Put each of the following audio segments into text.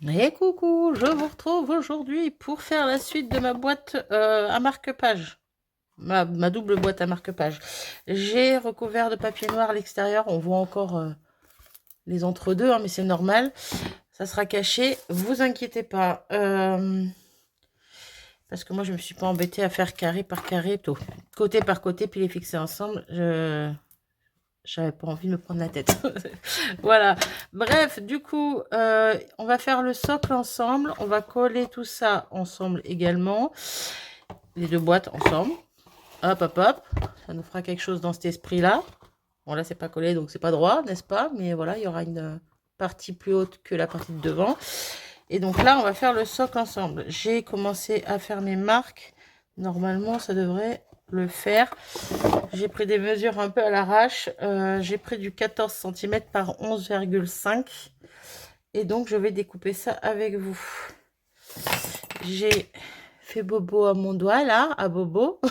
Et coucou, je vous retrouve aujourd'hui pour faire la suite de ma boîte à marque-page. Ma double boîte à marque-page. J'ai recouvert de papier noir à l'extérieur. On voit encore les entre-deux, hein, mais c'est normal. Ça sera caché. Vous inquiétez pas. Parce que moi, je me suis pas embêtée à faire carré par carré, tout. Côté par côté, puis les fixer ensemble. J'avais pas envie de me prendre la tête. Voilà. Bref, du coup, on va faire le socle ensemble. On va coller tout ça ensemble également. Les deux boîtes ensemble. Hop, hop, hop. Ça nous fera quelque chose dans cet esprit-là. Bon, là, c'est pas collé, donc c'est pas droit, n'est-ce pas? Mais voilà, il y aura une partie plus haute que la partie de devant. Et donc là, on va faire le socle ensemble. J'ai commencé à faire mes marques. Normalement, ça devrait le faire. J'ai pris des mesures un peu à l'arrache. J'ai pris du 14 cm par 11,5. Et donc, je vais découper ça avec vous. J'ai fait bobo à mon doigt, là, à bobo.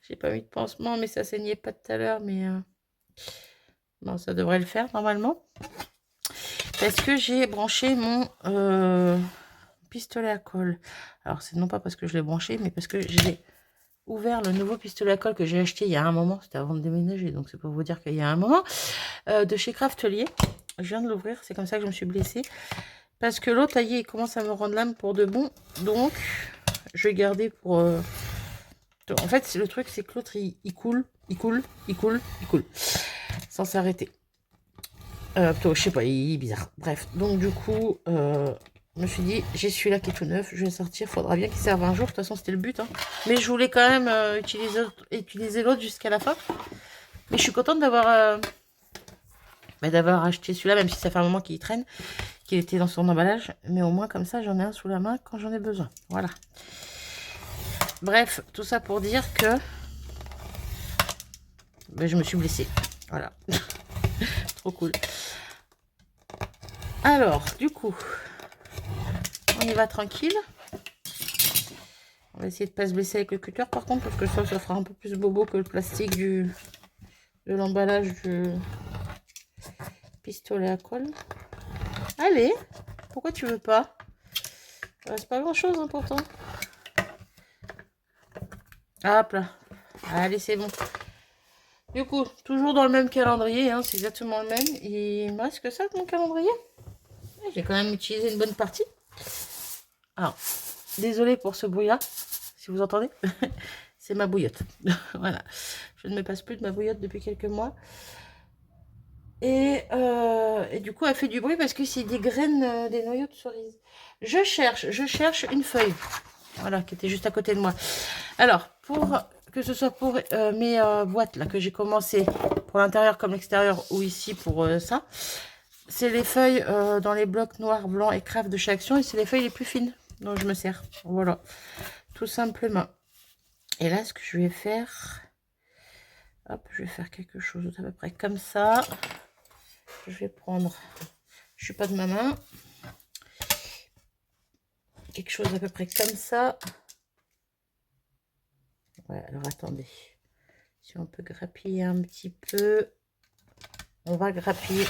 J'ai pas mis de pansement, mais ça saignait pas tout à l'heure. Mais bon, ça devrait le faire, normalement. Parce que j'ai branché mon pistolet à colle. Alors, c'est non pas parce que je l'ai branché, mais parce que j'ai ouvert le nouveau pistolet à colle que j'ai acheté il y a un moment. C'était avant de déménager, donc c'est pour vous dire qu'il y a un moment. De chez Craftelier. Je viens de l'ouvrir, c'est comme ça que je me suis blessée. Parce que l'autre, taillé, il commence à me rendre l'âme pour de bon. Donc, je vais garder pour... En fait, le truc, c'est que l'autre, il coule, il coule, il coule, il coule. Sans s'arrêter. Je sais pas, il est bizarre. Bref, donc du coup... je me suis dit, j'ai celui-là qui est tout neuf, je vais le sortir, faudra bien qu'il serve un jour, de toute façon c'était le but. Hein. Mais je voulais quand même utiliser l'autre jusqu'à la fin. Mais je suis contente d'avoir acheté celui-là, même si ça fait un moment qu'il traîne, qu'il était dans son emballage. Mais au moins comme ça, j'en ai un sous la main quand j'en ai besoin. Voilà. Bref, tout ça pour dire que je me suis blessée. Voilà. Trop cool. Alors, du coup, on y va tranquille. On va essayer de ne pas se blesser avec le cutter par contre, parce que ça fera un peu plus bobo que le plastique de l'emballage du pistolet à colle. Allez, pourquoi tu veux pas? C'est pas grand chose hein, pourtant. Hop là. Allez, c'est bon. Du coup, toujours dans le même calendrier, hein, c'est exactement le même. Il me reste que ça de mon calendrier. J'ai quand même utilisé une bonne partie. Alors, désolée pour ce bruit-là, si vous entendez. C'est ma bouillotte. Voilà. Je ne me passe plus de ma bouillotte depuis quelques mois. Et du coup, elle fait du bruit parce que c'est des graines, des noyaux de cerise. Je cherche une feuille. Voilà, qui était juste à côté de moi. Alors, pour que ce soit pour mes boîtes là que j'ai commencé, pour l'intérieur comme l'extérieur, ou ici pour ça, c'est les feuilles dans les blocs noirs, blancs et craft de chez Action. Et c'est les feuilles les plus fines dont je me sers. Voilà, tout simplement. Et là, ce que je vais faire... Hop, je vais faire quelque chose à peu près comme ça. Je vais prendre, je suis pas de ma main, quelque chose à peu près comme ça. Ouais, alors attendez, si on peut grappiller un petit peu, on va grappiller,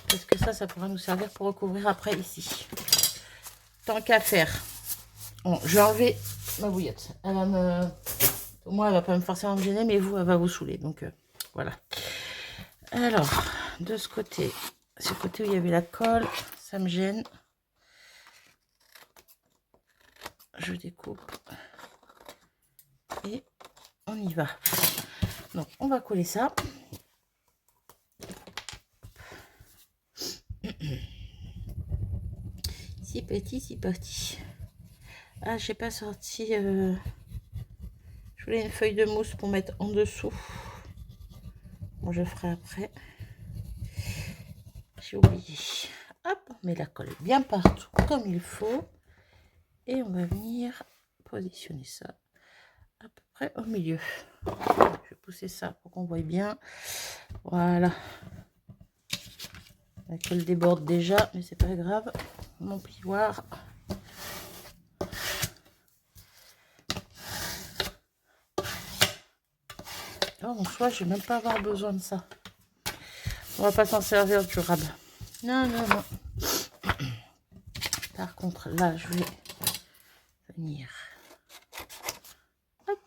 parce que ça pourra nous servir pour recouvrir après ici. Tant qu'à faire, bon, je vais enlever ma bouillotte. Elle va me, moi, elle va pas me forcément me gêner, mais vous, elle va vous saouler. Donc voilà. Alors, de ce côté où il y avait la colle, ça me gêne. Je découpe et on y va. Donc on va coller ça. Si petit, si petit. Ah, j'ai pas sorti. Je voulais une feuille de mousse pour mettre en dessous. Bon, je ferai après. J'ai oublié. Hop, on met la colle bien partout comme il faut. Et on va venir positionner ça à peu près au milieu. Je vais pousser ça pour qu'on voit bien. Voilà. La colle déborde déjà, mais c'est pas grave. Mon plioir. Oh, en soi, je vais même pas avoir besoin de ça. On va pas s'en servir durable. Non, non, non. Par contre, là, je vais venir. Hop.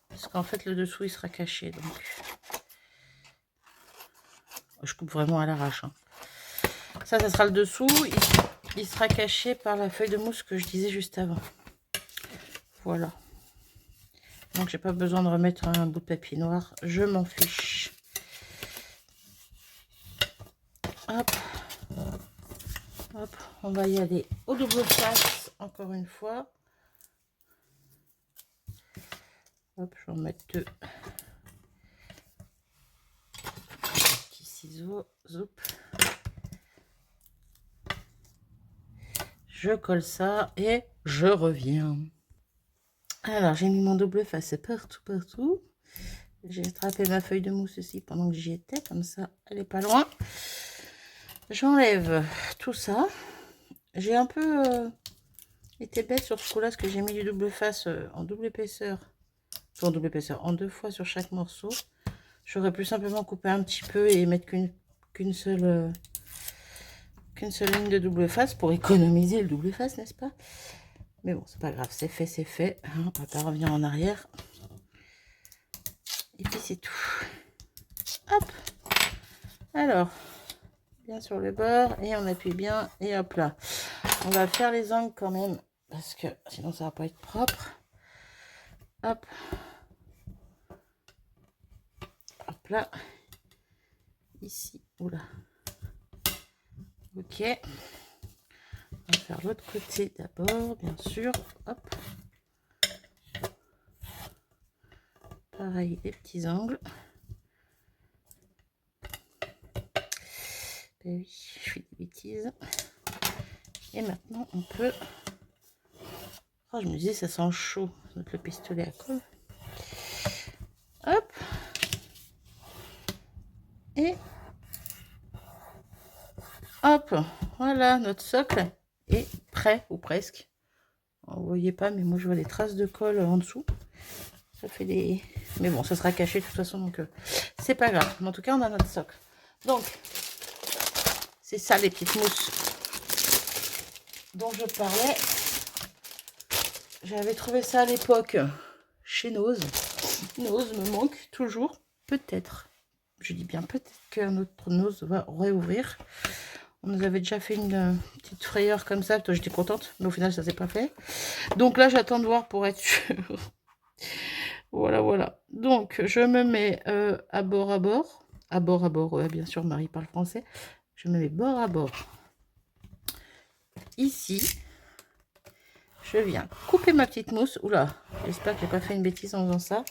Parce qu'en fait, le dessous, il sera caché. Donc, je coupe vraiment à l'arrache. Hein. Ça sera le dessous. Il sera caché par la feuille de mousse que je disais juste avant. Voilà. Donc, j'ai pas besoin de remettre un bout de papier noir. Je m'en fiche. Hop. Hop. On va y aller au double face, encore une fois. Hop, je vais en mettre 2. Petits ciseaux. Zoup. Je colle ça et je reviens. Alors, j'ai mis mon double face partout. J'ai attrapé ma feuille de mousse aussi pendant que j'y étais. Comme ça, elle n'est pas loin. J'enlève tout ça. J'ai un peu été bête sur ce coup-là, parce que j'ai mis du double face en double épaisseur. En double épaisseur, en 2 fois sur chaque morceau. J'aurais pu simplement couper un petit peu et mettre qu'une seule ligne de double face pour économiser le double face, n'est-ce pas? Mais bon, c'est pas grave, c'est fait, c'est fait. On va pas revenir en arrière. Et puis c'est tout. Hop. Alors, bien sur le bord et on appuie bien et hop là. On va faire les angles quand même parce que sinon ça va pas être propre. Hop. Hop là. Ici. Oula. Ok. On va faire l'autre côté d'abord, bien sûr. Hop. Pareil, les petits angles. Ben oui, je fais des bêtises. Et maintenant, on peut... Oh, je me disais, ça sent chaud, le pistolet à colle. Hop. Et... hop. Voilà, notre socle est prêt, ou presque. Vous voyez pas, mais moi, je vois des traces de colle en dessous. Ça fait des... Mais bon, ça sera caché de toute façon, donc c'est pas grave. Mais en tout cas, on a notre socle. Donc, c'est ça les petites mousses dont je parlais. J'avais trouvé ça à l'époque chez Nose. Nose me manque toujours. Peut-être. Je dis bien peut-être qu'un autre Nose va réouvrir. On nous avait déjà fait une petite frayeur comme ça. Toi, j'étais contente. Mais au final, ça s'est pas fait. Donc là, j'attends de voir pour être sûre. Voilà, voilà. Donc, je me mets à bord à bord. À bord à bord, ouais, bien sûr, Marie parle français. Je me mets bord à bord. Ici, je viens couper ma petite mousse. Oula, j'espère que j'ai pas fait une bêtise en faisant ça.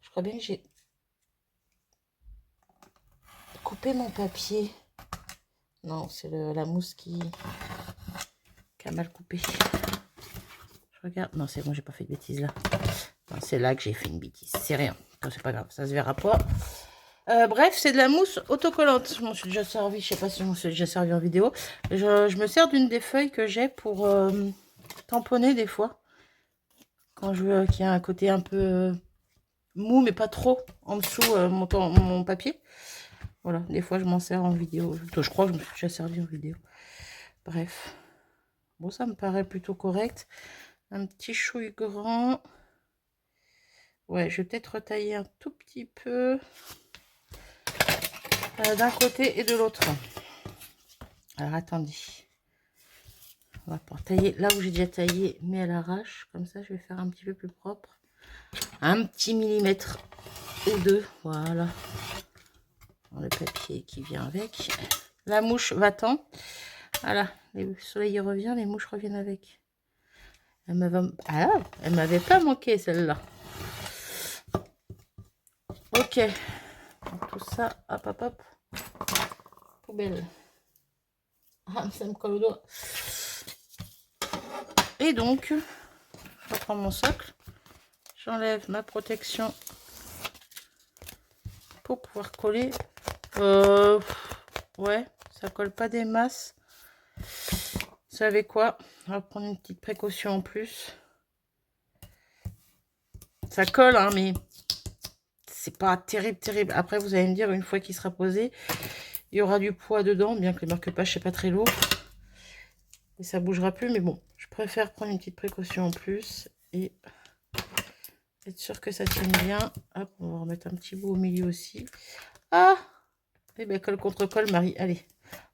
Je crois bien que j'ai coupé mon papier. Non, c'est la mousse qui a mal coupé. Je regarde. Non, c'est bon, j'ai pas fait de bêtises là. C'est là que j'ai fait une bêtise. C'est rien. C'est pas grave, ça se verra pas. Bref, c'est de la mousse autocollante. Je m'en suis déjà servi. Je sais pas si je m'en suis déjà servi en vidéo. Je me sers d'une des feuilles que j'ai pour tamponner des fois. Quand je veux qu'il y ait un côté un peu mou, mais pas trop en dessous mon papier. Voilà, des fois je m'en sers en vidéo. Je crois que je me suis déjà servi en vidéo. Bref. Bon, ça me paraît plutôt correct. Un petit chouille grand. Ouais, je vais peut-être retailler un tout petit peu d'un côté et de l'autre. Alors, attendez. On va pouvoir tailler là où j'ai déjà taillé, mais à l'arrache. Comme ça, je vais faire un petit peu plus propre. Un petit millimètre ou 2. Voilà. Le papier qui vient avec. La mouche va-t'en. Voilà. Le soleil revient, les mouches reviennent avec. Elle m'avait pas manqué celle-là. Ok. Donc, tout ça, hop, hop, hop. Poubelle. Ah, ça me colle au doigt. Et donc, je reprends mon socle. J'enlève ma protection pour pouvoir coller. Ouais, ça colle pas des masses. Vous savez quoi? On va prendre une petite précaution en plus. Ça colle, hein, mais c'est pas terrible, terrible. Après, vous allez me dire, une fois qu'il sera posé, il y aura du poids dedans, bien que les marque-pages, c'est pas très lourd. et ça bougera plus. Mais bon, je préfère prendre une petite précaution en plus et être sûr que ça tienne bien. Hop, on va remettre un petit bout au milieu aussi. Ah, et bien colle contre colle, Marie. Allez,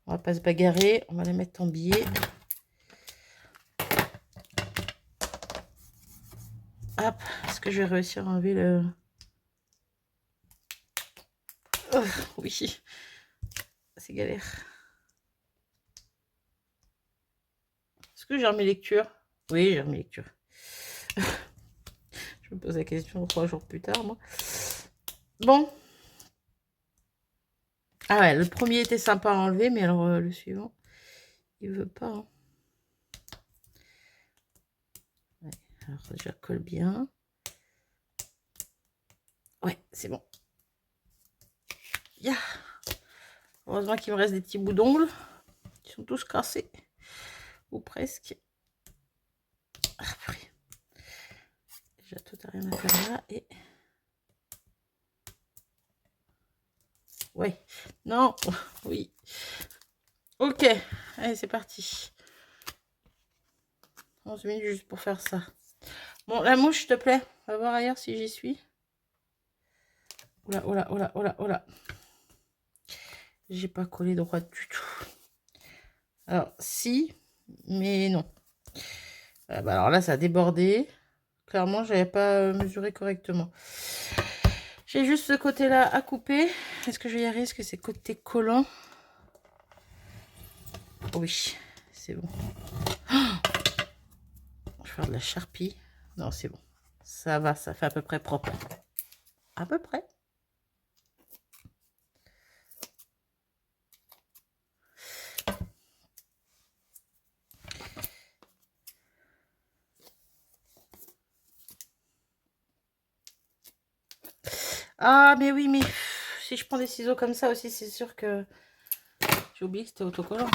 on va pas se bagarrer, on va les mettre en biais. Hop, est-ce que je vais réussir à enlever le... Oh, oui, c'est galère. Est-ce que j'ai remis lecture? Oui, j'ai remis lecture. Je me pose la question 3 jours plus tard, moi. Bon. Ah ouais, le premier était sympa à enlever, mais alors le suivant, il veut pas. Hein. Ouais, alors je colle bien. Ouais, c'est bon. Yeah. Heureusement qu'il me reste des petits bouts d'ongles. Ils sont tous cassés. Ou presque. Ah, purée. Déjà tout à rien à faire là. Et... ouais. Non. Oui. Ok. Allez, c'est parti. 11 minutes juste pour faire ça. Bon, la mouche, s'il te plaît. On va voir ailleurs si j'y suis. Oula, oula, oula, oula, oula. J'ai pas collé droit du tout. Alors, si, mais non. Bah, alors là, ça a débordé. Clairement, j'avais pas mesuré correctement. J'ai juste ce côté-là à couper. Est-ce que je vais y arriver? Est-ce que c'est côté collant? Oui, c'est bon. Je vais faire de la charpie. Non, c'est bon. Ça va, ça fait à peu près propre. À peu près. Ah, mais oui, mais si je prends des ciseaux comme ça aussi, c'est sûr que j'ai oublié que c'était autocollant.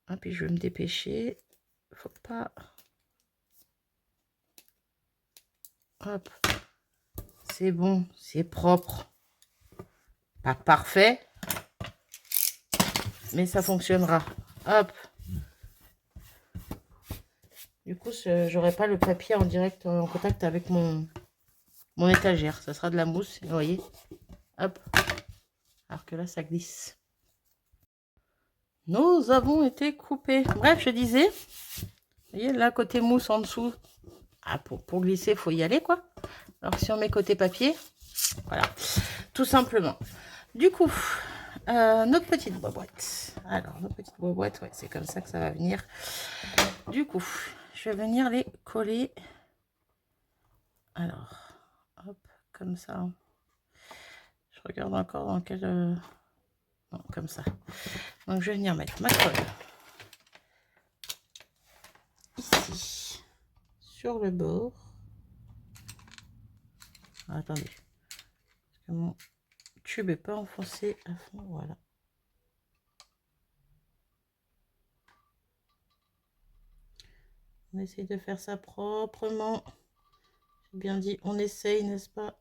Ah, puis je vais me dépêcher. Faut pas... hop. C'est bon, c'est propre. Pas parfait, mais ça fonctionnera. Hop. Du coup, j'aurai pas le papier en direct en contact avec mon étagère. Ça sera de la mousse, vous voyez. Hop. Alors que là, ça glisse. Nous avons été coupés. Bref, je disais, vous voyez, là, côté mousse en dessous, ah, pour glisser, il faut y aller, quoi. Alors, si on met côté papier, voilà, tout simplement. Du coup, notre petite boîte. Alors, notre petite boîte, ouais, c'est comme ça que ça va venir. Du coup, je vais venir les coller. Alors, hop, comme ça. Je regarde encore dans quel... non, comme ça. Donc, je vais venir mettre ma colle ici, sur le bord. Ah, attendez. Parce que mon tube n'est pas enfoncé à fond. Voilà. On essaye de faire ça proprement. J'ai bien dit, on essaye, n'est-ce pas?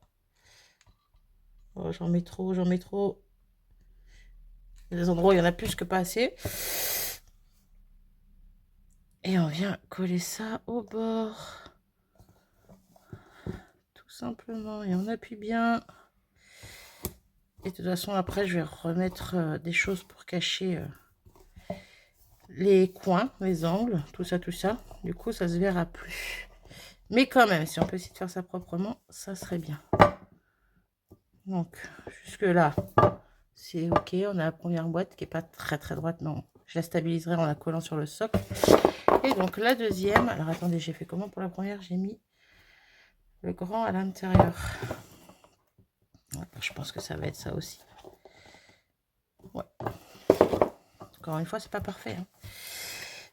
Oh, j'en mets trop, j'en mets trop. Il y a des endroits où il y en a plus que pas assez. Et on vient coller ça au bord. Tout simplement. Et on appuie bien. Et de toute façon, après, je vais remettre des choses pour cacher les coins, les angles, tout ça, tout ça. Du coup, ça se verra plus. Mais quand même, si on peut essayer de faire ça proprement, ça serait bien. Donc, jusque là, c'est ok. On a la première boîte qui est pas très très droite. Non, je la stabiliserai en la collant sur le socle. Et donc, la deuxième. Alors, attendez, j'ai fait comment pour la première? J'ai mis le grand à l'intérieur. Ouais, je pense que ça va être ça aussi. Ouais. Encore une fois, c'est pas parfait. Hein.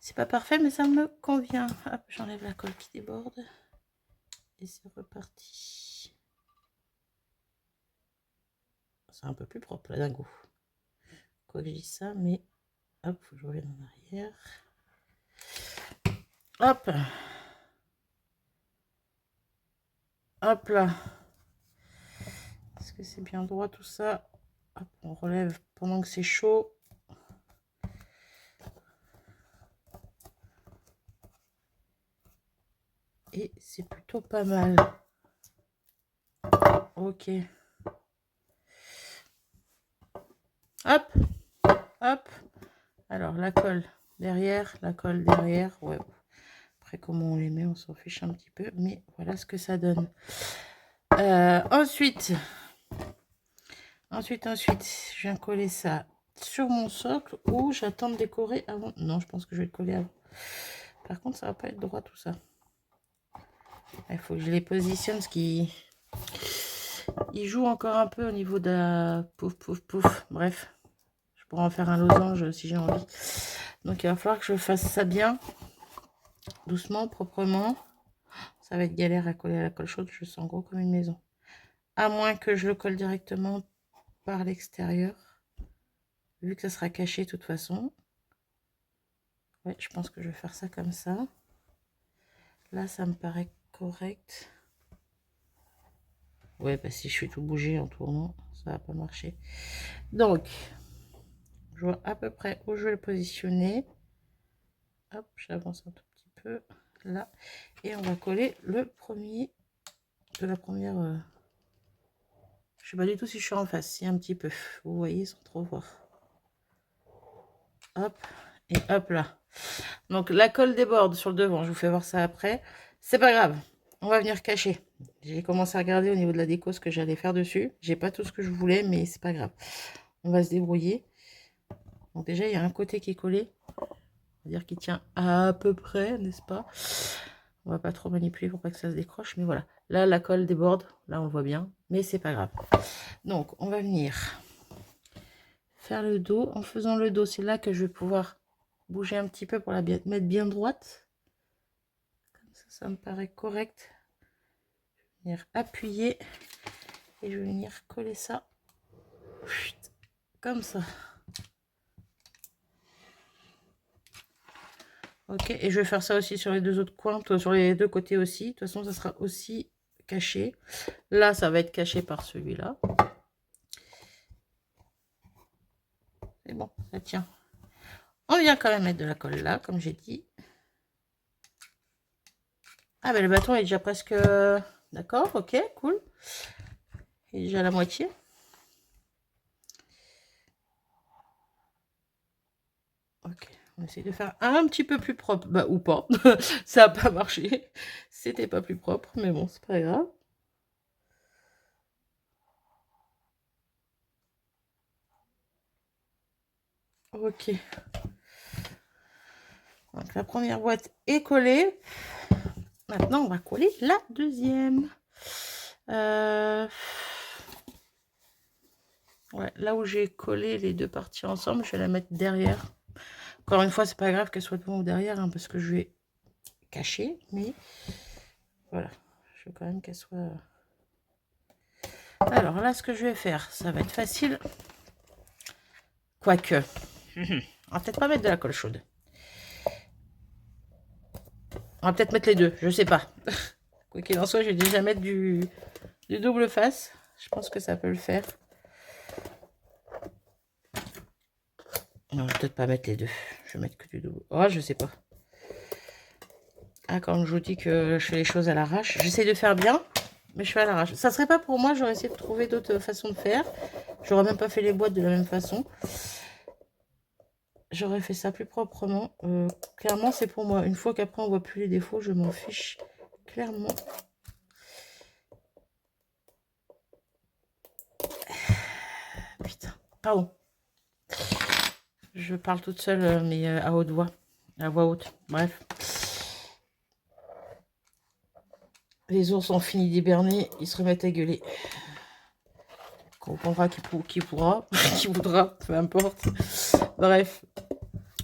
C'est pas parfait, mais ça me convient. Hop, j'enlève la colle qui déborde. Et c'est reparti. C'est un peu plus propre, là, d'un coup. Quoi que je dise ça, mais... hop, faut que je revienne en arrière. Hop. Hop là. Est-ce que c'est bien droit tout ça? Hop, on relève pendant que c'est chaud. c'est plutôt pas mal. Ok. Hop, hop. Alors, la colle derrière, la colle derrière. Ouais. Après, comment on les met, on s'en fiche un petit peu. Mais voilà ce que ça donne. Ensuite, je viens coller ça sur mon socle ou j'attends de décorer avant. Non, je pense que je vais le coller avant. Par contre, ça va pas être droit tout ça. Il faut que je les positionne, ce qui... Il joue encore un peu au niveau de la... Pouf, pouf, pouf. Bref, je pourrais en faire un losange si j'ai envie. Donc, il va falloir que je fasse ça bien. Doucement, proprement. Ça va être galère à coller à la colle chaude. Je sens gros comme une maison. À moins que je le colle directement par l'extérieur. Vu que ça sera caché de toute façon. Ouais, je pense que je vais faire ça comme ça. Là, ça me paraît correct. Ouais, bah si je fais tout bouger en tournant, ça va pas marcher. Donc, je vois à peu près où je vais le positionner. Hop, j'avance un tout petit peu. Là. Et on va coller le premier de la première... Je sais pas du tout si je suis en face. Si, un petit peu. Vous voyez, sans trop voir. Hop. Et hop là. Donc, la colle déborde sur le devant. Je vous fais voir ça après. C'est pas grave. On va venir cacher. J'ai commencé à regarder au niveau de la déco ce que j'allais faire dessus. J'ai pas tout ce que je voulais, mais c'est pas grave. On va se débrouiller. Donc déjà, il y a un côté qui est collé. On va dire qu'il tient à peu près, n'est-ce pas? On va pas trop manipuler pour pas que ça se décroche, mais voilà. Là, la colle déborde. Là, on le voit bien, mais c'est pas grave. Donc, on va venir faire le dos. En faisant le dos, c'est là que je vais pouvoir bouger un petit peu pour la mettre bien droite. Comme ça me paraît correct. Je vais venir appuyer et je vais venir coller ça comme ça. Ok, et je vais faire ça aussi sur les deux autres coins, sur les deux côtés aussi. De toute façon, ça sera aussi caché. Là, ça va être caché par celui-là. C'est bon, ça tient. On vient quand même mettre de la colle là, comme j'ai dit. Ah, ben le bâton est déjà presque... D'accord, ok, cool. Il est déjà à la moitié. Ok, on essaie de faire un petit peu plus propre. Bah, ou pas. Ça n'a pas marché. C'était pas plus propre, mais bon, c'est pas grave. Ok. Donc, la première boîte est collée. Maintenant, on va coller la deuxième. Ouais, là où j'ai collé les deux parties ensemble, je vais la mettre derrière. Encore une fois, c'est pas grave qu'elle soit devant ou derrière, hein, parce que je vais cacher, mais voilà, je veux quand même qu'elle soit... Alors là, ce que je vais faire, ça va être facile. Quoique, on va peut-être pas mettre de la colle chaude. On va peut-être mettre les deux, je sais pas. Quoi qu'il en soit, je vais déjà mettre du double face. Je pense que ça peut le faire. Non, je vais peut-être pas mettre les deux. Je vais mettre que du double. Oh, je sais pas. Ah, quand je vous dis que je fais les choses à l'arrache, j'essaie de faire bien, mais je fais à l'arrache. Ça serait pas pour moi, j'aurais essayé de trouver d'autres façons de faire. J'aurais même pas fait les boîtes de la même façon. J'aurais fait ça plus proprement. Clairement, c'est pour moi. Une fois qu'après on voit plus les défauts, je m'en fiche. Clairement. Putain, pardon. Je parle toute seule, mais à haute voix. À voix haute. Bref. Les ours ont fini d'hiberner, ils se remettent à gueuler. On comprendra qui pourra, qui voudra, peu importe. Bref,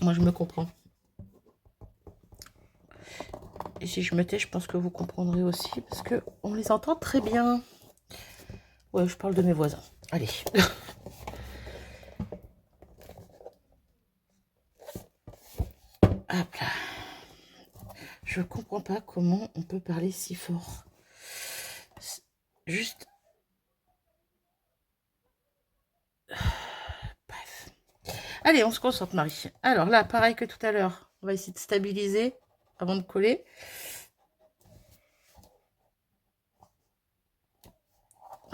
moi je me comprends. Et si je me tais, je pense que vous comprendrez aussi, parce que on les entend très bien. Ouais, je parle de mes voisins. Allez. Hop là. Je comprends pas comment on peut parler si fort. Juste... Bref. Allez, on se concentre, Marie. Alors là, pareil que tout à l'heure, on va essayer de stabiliser avant de coller.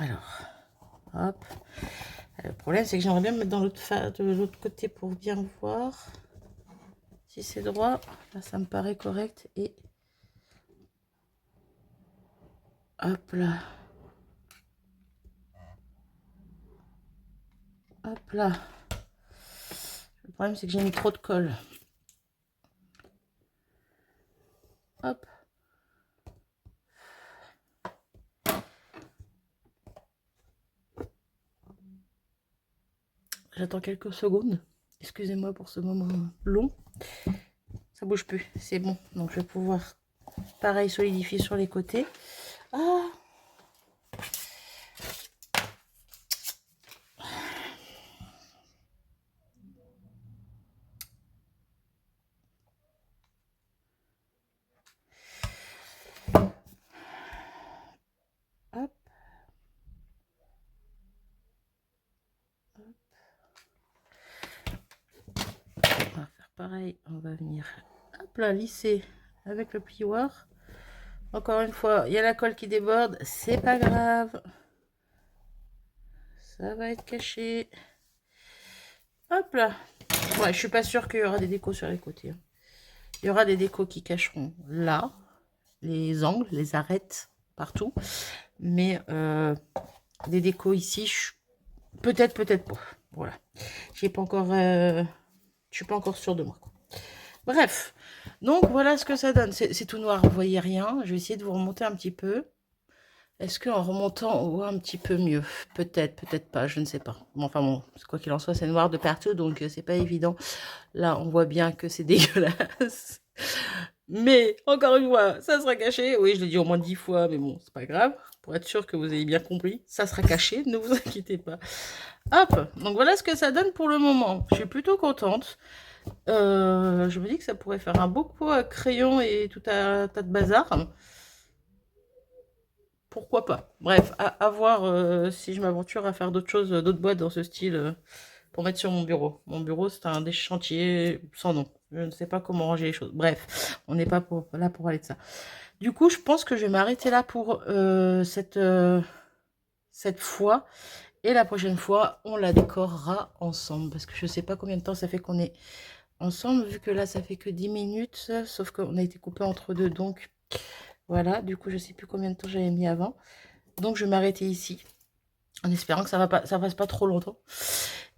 Alors, hop. Le problème, c'est que j'aimerais bien me mettre dans de l'autre côté pour bien voir si c'est droit. Là, ça me paraît correct. Et hop là. Hop là. Le problème, c'est que j'ai mis trop de colle. Hop. J'attends quelques secondes. Excusez-moi pour ce moment long. Ça bouge plus. C'est bon. Donc, je vais pouvoir, pareil, solidifier sur les côtés. Ah! Hop. On va faire pareil. On va venir, hop là, lisser avec le plioir. Encore une fois, il y a la colle qui déborde. C'est pas grave. Ça va être caché. Hop là. Ouais, je suis pas sûre qu'il y aura des décos sur les côtés. Il y aura des décos qui cacheront là, les angles, les arêtes, partout. Mais des décos ici, peut-être, peut-être pas. Voilà. J'ai pas encore, je suis pas encore sûre de moi. Bref. Donc voilà ce que ça donne. C'est tout noir, vous voyez rien. Je vais essayer de vous remonter un petit peu. Est-ce qu'en remontant, on voit un petit peu mieux? Peut-être, peut-être pas, je ne sais pas. Bon, enfin bon, quoi qu'il en soit, c'est noir de partout, donc c'est pas évident. Là, on voit bien que c'est dégueulasse. Mais, encore une fois, ça sera caché. Oui, je l'ai dit au moins 10 fois, mais bon, c'est pas grave. Pour être sûr que vous ayez bien compris, ça sera caché, ne vous inquiétez pas. Hop, donc voilà ce que ça donne pour le moment. Je suis plutôt contente. Je me dis que ça pourrait faire un beau pot à crayon et tout un tas de bazar. Pourquoi pas. Bref, à voir si je m'aventure à faire d'autres choses, d'autres boîtes dans ce style pour mettre sur mon bureau. Mon bureau, c'est un des chantiers sans nom. Je ne sais pas comment ranger les choses. Bref, on n'est pas là pour parler de ça. Du coup, je pense que je vais m'arrêter là pour cette fois. Et la prochaine fois, on la décorera ensemble. Parce que je ne sais pas combien de temps ça fait qu'on est ensemble. Vu que là, ça fait que 10 minutes. Sauf qu'on a été coupé entre deux. Donc, voilà. Du coup, je ne sais plus combien de temps j'avais mis avant. Donc, je vais m'arrêter ici. En espérant que ça passe pas trop longtemps.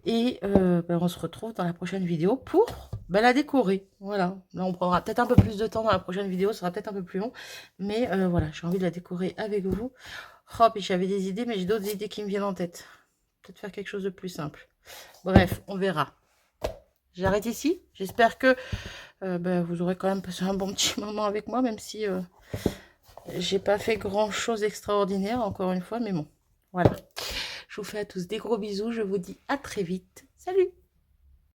Et on se retrouve dans la prochaine vidéo pour la décorer. Voilà. Là, on prendra peut-être un peu plus de temps dans la prochaine vidéo. Ça sera peut-être un peu plus long. Mais voilà, j'ai envie de la décorer avec vous. Oh, puis j'avais des idées, mais j'ai d'autres idées qui me viennent en tête. Peut-être faire quelque chose de plus simple. Bref, on verra. J'arrête ici. J'espère que vous aurez quand même passé un bon petit moment avec moi, même si j'ai pas fait grand-chose d'extraordinaire, encore une fois. Mais bon, voilà. Je vous fais à tous des gros bisous. Je vous dis à très vite. Salut!